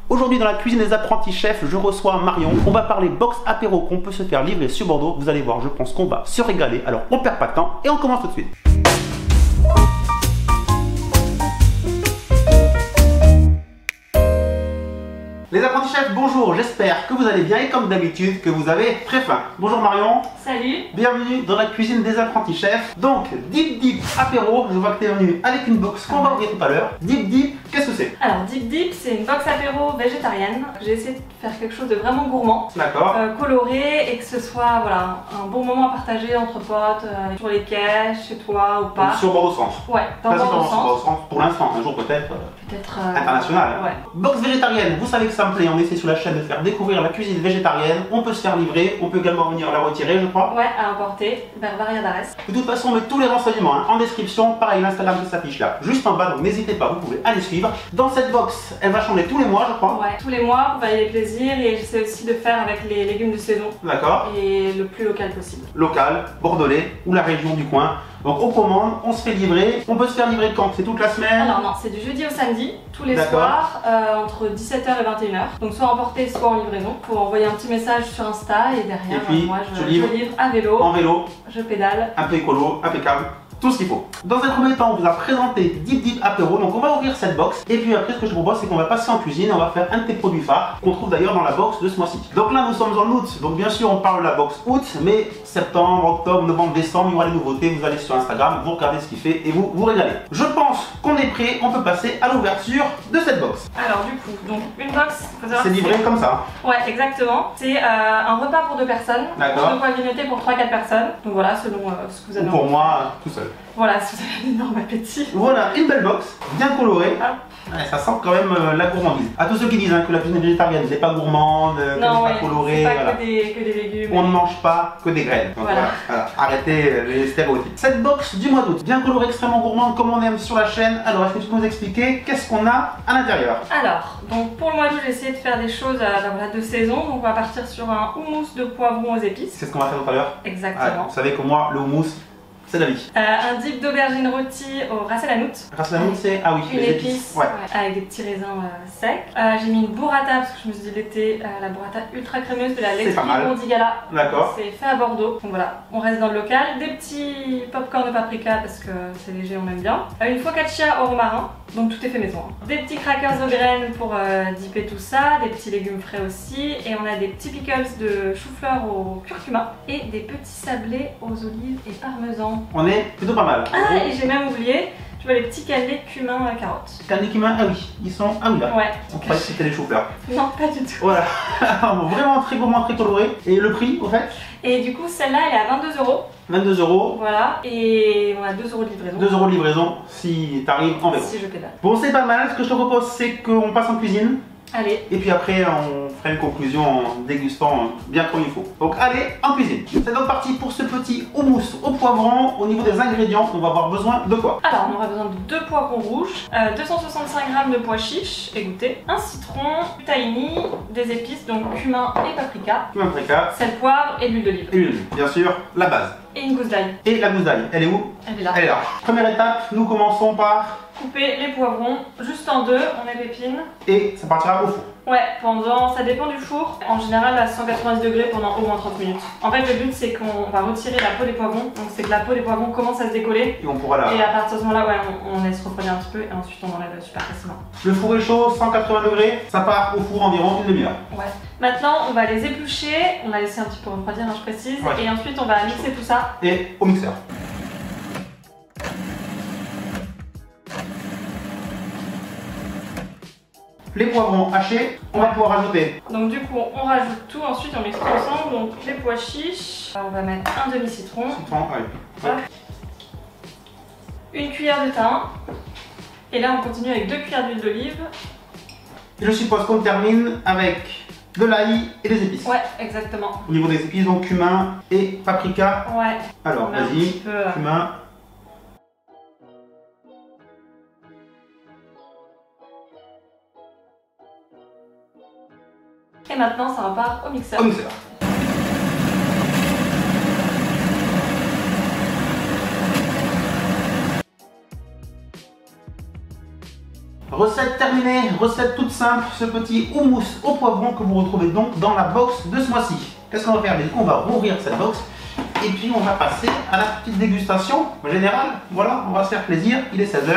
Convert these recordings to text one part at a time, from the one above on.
Aujourd'hui dans la cuisine des apprentis chefs, je reçois Marion. On va parler box apéro qu'on peut se faire livrer sur Bordeaux. Vous allez voir, je pense qu'on va se régaler. Alors on perd pas de temps et on commence tout de suite. Les apprentis chefs, bonjour, j'espère que vous allez bien et comme d'habitude que vous avez très faim. Bonjour Marion. Salut. Bienvenue dans la cuisine des apprentis chefs. Donc, Deep Deep apéro, je vois que tu es venu avec une box qu'on va ouvrir tout à l'heure. Deep Deep, qu'est-ce que c'est? Alors Deep Deep, c'est une box apéro végétarienne. J'ai essayé de faire quelque chose de vraiment gourmand, D'accord. coloré et que ce soit voilà, un bon moment à partager entre potes, sur les quais, chez toi ou pas. Donc, sur Bordeaux Centre. Ouais, dans Bordeaux Bordeaux Centre Centre. pour l'instant, un jour peut-être. Peut-être International. Ouais. Box végétarienne, vous savez que ça me plaît, on essaie sur la chaîne de faire découvrir la cuisine végétarienne, on peut se faire livrer, on peut également venir la retirer je crois. Ouais, à importer vers Variadares. De toute façon on met tous les renseignements en description, pareil l'Instagram qui s'affiche là, juste en bas, donc n'hésitez pas, vous pouvez aller suivre. Dans cette box, elle va changer tous les mois je crois. Ouais, tous les mois pour varier les plaisirs et j'essaie aussi de faire avec les légumes de saison. D'accord. Et le plus local possible. Local, bordelais ou la région du coin. Donc on commande, on se fait livrer, on peut se faire livrer quand? C'est toute la semaine? Alors non, c'est du jeudi au samedi, tous les D'accord. soirs, entre 17h et 21h. Donc soit emporté, soit en livraison. Faut envoyer un petit message sur Insta et derrière, Et puis, moi je livre livre à vélo, en vélo, je pédale. un peu écolo, impeccable. Tout ce qu'il faut. Dans un premier temps, on vous a présenté Deep Deep apéro, donc on va ouvrir cette box. Et puis après, ce que je vous propose, c'est qu'on va passer en cuisine, on va faire un de tes produits phares, qu'on trouve d'ailleurs dans la box de ce mois-ci. Donc là, nous sommes en août, donc bien sûr, on parle de la box août, mais septembre, octobre, novembre, décembre, il y aura les nouveautés, vous allez sur Instagram, vous regardez ce qu'il fait et vous vous régalez. Je pense qu'on est prêt, on peut passer à l'ouverture de cette box. Alors du coup, donc une box, faut savoir C'est que livré comme ça. Ouais, exactement. C'est un repas pour 2 personnes. D'accord. De quoi grignoter pour 3-4 personnes. Donc voilà, selon ce que vous avez Ou pour envie. moi, tout seul. Voilà, si vous avez un énorme appétit. Voilà, une belle box, bien colorée. Ah. Ouais, ça sent quand même la gourmandise. À tous ceux qui disent que la cuisine végétarienne n'est pas gourmande, qu'elle n'est Non, pas ouais, colorée, c'est pas voilà. que des légumes. On ne mange pas que des graines. Donc voilà. Arrêtez les stéréotypes. Cette box du mois d'août, bien colorée, extrêmement gourmande comme on aime sur la chaîne. Alors, est-ce que tu peux nous expliquer qu'est-ce qu'on a à l'intérieur? Alors, donc pour le mois d'août, j'ai essayé de faire des choses voilà, de saison. Donc on va partir sur un houmous de poivrons aux épices. C'est ce qu'on va faire tout à l'heure. Exactement. Vous savez que moi, le houmous, c'est la vie. Un dip d'aubergine rôtie au ras el hanout. Ras el hanout, c'est ah oui, Une les épice, Ouais. avec des petits raisins secs. J'ai mis une burrata parce que je me suis dit l'été, la burrata ultra crémeuse de la laiterie pas mal. Bondigala. D'accord. C'est fait à Bordeaux. Donc voilà, on reste dans le local. Des petits popcorn de paprika parce que c'est léger, on aime bien. Une focaccia au romarin. Donc tout est fait maison. Des petits crackers aux graines pour dipper tout ça, des petits légumes frais aussi, et on a des petits pickles de chou-fleur au curcuma et des petits sablés aux olives et parmesan. On est plutôt pas mal. Ah, et j'ai même oublié, tu vois les petits cannelés cumin carottes. Cannelés cumin, ah oui, ils sont ah oui là. Ouais. On croyait que c'était les choux-fleurs. Non, pas du tout. Voilà. Vraiment très gourmand, très coloré. Et le prix, au fait? Et du coup, celle-là, elle est à 22 €. 22 €. Voilà, et on a 2 € de livraison. 2 € de livraison si t'arrives en vélo. Si je pédale. Bon, c'est pas mal. Ce que je te propose, c'est qu'on passe en cuisine. Allez. Et puis après, on fera une conclusion en dégustant bien comme il faut. Donc allez, en cuisine. C'est donc parti pour ce petit houmous au poivron. Au niveau des ingrédients, on va avoir besoin de quoi? Alors, on aura besoin de 2 poivrons rouges, 265 g de pois chiches égouttés, un citron, du tahini, des épices, donc cumin et paprika, Cumin, paprika sel, poivre et l'huile d'olive. et l'huile. Bien sûr, la base. Et une gousse d'ail. Et la gousse d'ail, elle est où? Elle est là. Elle est là. Première étape, nous commençons par... Couper les poivrons juste en deux, on les pépine. Et ça partira au four. Ouais, ça dépend du four. En général à 190 degrés pendant au moins 30 minutes. En fait, le but c'est qu'on va retirer la peau des poivrons. Donc c'est que la peau des poivrons commence à se décoller. Et on pourra la... Et à partir de ce moment-là, ouais, on laisse refroidir un petit peu et ensuite on enlève super facilement. Le four est chaud, 180 degrés. Ça part au four environ une demi-heure. Ouais. Maintenant, on va les éplucher. On a laissé un petit peu refroidir, hein, je précise. Ouais. Et ensuite, on va mixer tout ça. Et au mixeur. Les poivrons hachés, on va pouvoir rajouter. Donc du coup, on rajoute tout. Ensuite, on mixe tout ensemble. Donc les pois chiches. On va mettre un demi-citron. Citron, ouais. Une cuillère de thym. Et là, on continue avec 2 cuillères d'huile d'olive. Je suppose qu'on termine avec de l'ail et des épices. Ouais, exactement. Au niveau des épices, donc cumin et paprika. Ouais. Alors, On met un vas-y, petit peu, cumin. Et maintenant, ça repart au mixeur. Au mixeur. recette terminée, recette toute simple, ce petit houmous au poivron que vous retrouvez donc dans la box de ce mois-ci. Qu'est-ce qu'on va faire? On va rouvrir cette box et puis on va passer à la petite dégustation générale. Voilà, on va se faire plaisir, il est 16 h,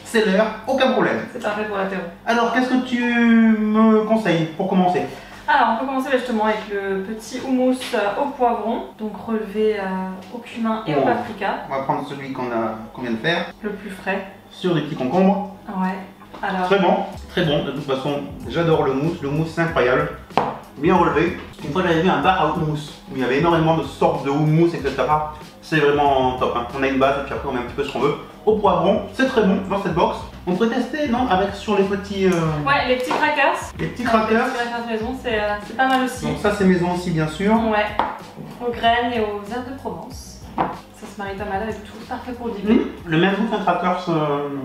c'est l'heure, aucun problème. C'est parfait pour l'apéro. Alors, qu'est-ce que tu me conseilles pour commencer? Alors, on peut commencer justement avec le petit houmous au poivron, donc relevé au cumin et au paprika. On va prendre celui qu'on vient de faire. Le plus frais. Sur des petits concombres. Ouais. Alors... Très bon, très bon. De toute façon, j'adore le mousse. Le mousse, c'est incroyable. Bien relevé. Une fois, j'avais vu un bar à houmous où il y avait énormément de sortes de houmous, etc. C'est vraiment top. Hein. On a une base et puis après, on met un petit peu ce qu'on veut. Au poivron, c'est très bon dans cette box. On pourrait tester, non? Avec sur les petits. Ouais, les petits crackers. Les petits crackers. Les petits crackers maison, c'est pas mal aussi. Donc, ça, c'est maison aussi, bien sûr. Ouais. Aux graines et aux herbes de Provence. Ça se marie pas mal avec tout. Parfait pour le dîner. Le même goût qu'un crackers,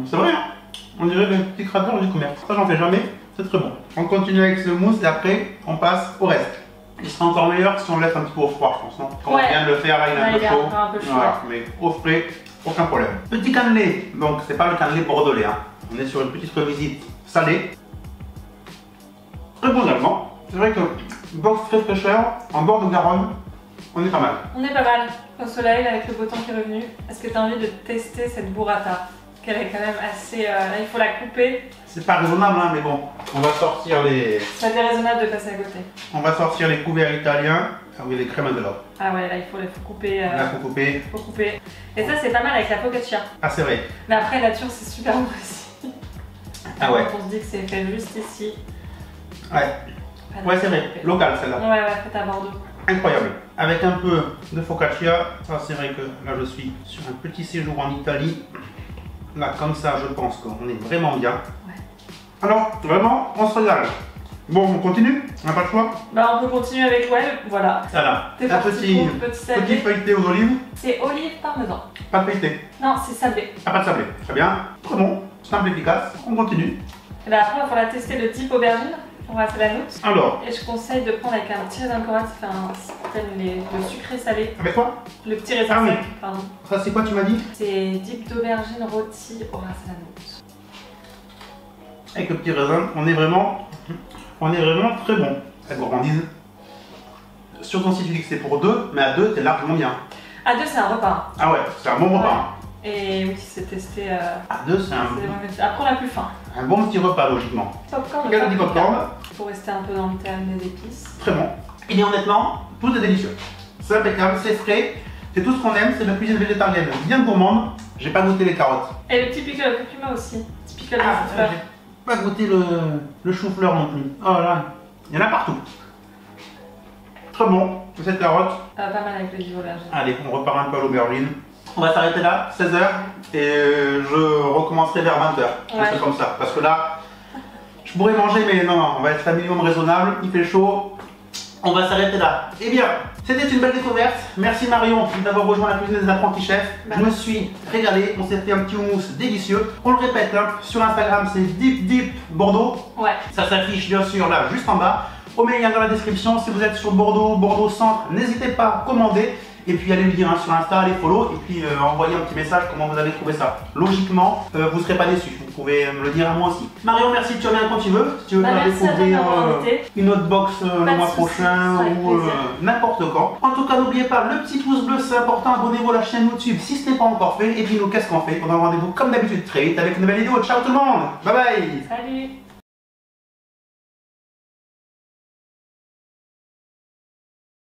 c'est vrai. Hein, on dirait les petits crackers du commerce. Ça, j'en fais jamais. C'est très bon. On continue avec ce mousse et après, on passe au reste. Il sera encore meilleur si on le laisse un petit peu au froid, je pense, non? Quand on vient de le faire, là, il est un peu chaud. Voilà, mais au frais, aucun problème. Petit cannelé, donc c'est pas le cannelé bordelais, hein. On est sur une petite revisite salée. Très bon également. C'est vrai que box très fraîcheur, en bord de Garonne, on est pas mal. On est pas mal. Au soleil, avec le beau temps qui est revenu. Est-ce que tu as envie de tester cette burrata? Qu'elle est quand même assez... là, il faut la couper. C'est pas raisonnable, hein, mais bon. On va sortir les... Ça déraisonnable de passer à côté. On va sortir les couverts italiens. Ah oui, les crèmes de l'or. Ah ouais, là, il faut couper. Là, faut couper. Faut couper. Et ça, c'est pas mal avec la focaccia. Ah, c'est vrai. Mais après, nature, c'est super bon aussi. Ah ouais. On se dit que c'est fait juste ici. Ouais. Ouais, c'est vrai. Local, celle-là. Ouais, fait à Bordeaux. Incroyable. Avec un peu de focaccia. Ça, c'est vrai que là, je suis sur un petit séjour en Italie. Là, comme ça, je pense qu'on est vraiment bien. Ouais. Alors, vraiment, on se régale. Bon, on continue? On n'a pas le choix? Bah, on peut continuer avec, voilà. Voilà. Un petit petit feuilleté aux olives. C'est olive parmesan. Pas de feuilleté. Non, c'est sablé. Ah, pas de sablé. Très bien. Très bon. Simple, efficace. On continue. Et là, après, il va falloir tester le type aubergine. On va faire la note. Alors. Et je conseille de prendre avec un petit raisin de Corrèze, ça fait le sucré salé. Avec quoi? Le petit raisin sec, pardon. Ça, c'est quoi, tu m'as dit? C'est dip d'aubergine rôti au raisin à la note. Avec le petit raisin, on est vraiment très bon. Cette gourmandise. Surtout si tu dis que c'est pour deux, mais à deux, t'es largement bien. À deux, c'est un repas. Ah ouais, c'est un bon repas. Et oui, c'est testé. À deux, c'est un... Après, on a plus faim. Un bon petit repas, logiquement. Popcorn. Regarde du popcorn. Pour rester un peu dans le thème des épices. Très bon. Et bien honnêtement, tout est délicieux. C'est impeccable, c'est frais. C'est tout ce qu'on aime, c'est la cuisine végétarienne bien gourmande. J'ai pas goûté les carottes. Et le petit pickle au curcuma aussi. Petit pickle de chou-fleur. J'ai pas goûté le chou-fleur non plus. Oh là, il y en a partout. Très bon, cette carotte. Pas mal avec le livre aubergine. Allez, on repart un peu à l'aubergine. On va s'arrêter là, 16 h, et je recommencerai vers 20 h. Ouais. C'est comme ça, parce que là, je pourrais manger, mais non, on va être un minimum raisonnable, il fait chaud. On va s'arrêter là. Eh bien, c'était une belle découverte. Merci Marion d'avoir rejoint la cuisine des apprentis chefs. Je me suis régalé. On s'est fait un petit houmous délicieux. On le répète, hein, sur Instagram, c'est Deep Bordeaux. Ouais. Ça s'affiche bien sûr là, juste en bas. On met le lien dans la description. Si vous êtes sur Bordeaux, Bordeaux Centre, n'hésitez pas à commander. Et puis allez le dire hein, sur Insta, allez follow. Et puis envoyez un petit message comment vous avez trouvé ça. Logiquement, vous ne serez pas déçus. Vous pouvez me le dire à moi aussi. Marion, merci, tu reviens quand tu veux. Si tu veux découvrir une autre box le mois prochain ou n'importe quand. En tout cas, n'oubliez pas le petit pouce bleu, c'est important. Abonnez-vous à la chaîne YouTube si ce n'est pas encore fait. Et puis nous, qu'est-ce qu'on fait? On a rendez-vous comme d'habitude très vite avec une nouvelle vidéo. Ciao tout le monde. Bye bye. Salut.